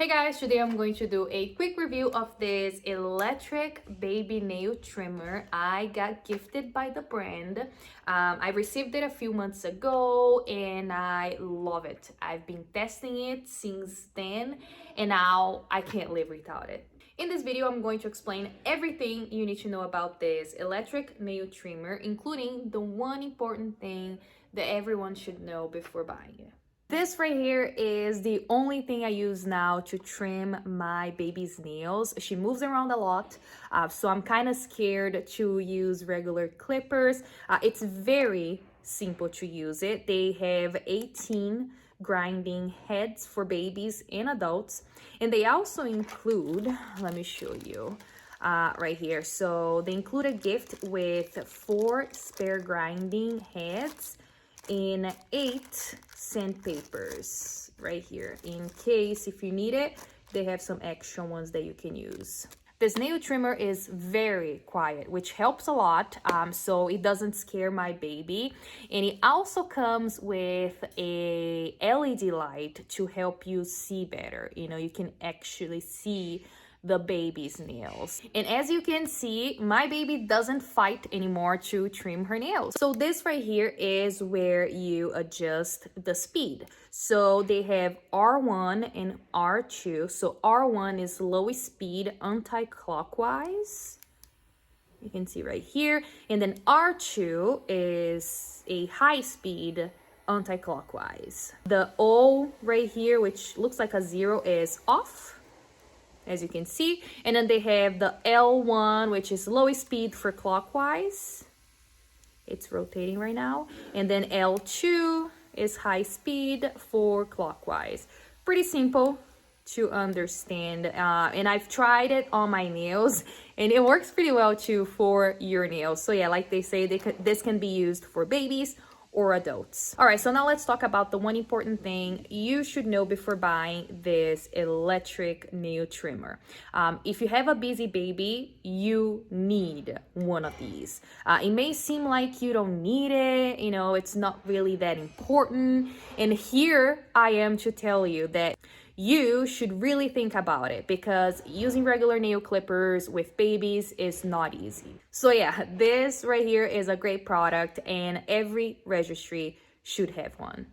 Hey guys, today I'm going to do a quick review of this electric baby nail trimmer I got gifted by the brand. I received it a few months ago and I love it. I've been testing it since then and now I can't live without it. In this video, I'm going to explain everything you need to know about this electric nail trimmer, including the one important thing that everyone should know before buying it. This right here is the only thing I use now to trim my baby's nails. She moves around a lot, so I'm kind of scared to use regular clippers. It's very simple to use it. They have 18 grinding heads for babies and adults, and they also include, let me show you, right here. So they include a gift with 4 spare grinding heads in 8 sandpapers right here. In case if you need it, they have some extra ones that you can use. This nail trimmer is very quiet, which helps a lot, so it doesn't scare my baby. And it also comes with a LED light to help you see better. You know, you can actually see the baby's nails. And as you can see, my baby doesn't fight anymore to trim her nails. So this right here is where you adjust the speed. So they have R1 and R2. So R1 is low speed anti-clockwise. You can see right here. And then R2 is a high speed anti-clockwise. The O right here, which looks like a 0, is off, as you can see. And then they have the L1, which is low speed for clockwise. It's rotating right now. And then L2 is high speed for clockwise. Pretty simple to understand. And I've tried it on my nails and it works pretty well too for your nails. So yeah, like they say, this can be used for babies or adults. All right, so now let's talk about the one important thing you should know before buying this electric nail trimmer. If you have a busy baby, you need one of these. It may seem like you don't need it, you know, it's not really that important. And here I am to tell you that you should really think about it, because using regular nail clippers with babies is not easy. So yeah, this right here is a great product and every registry should have one.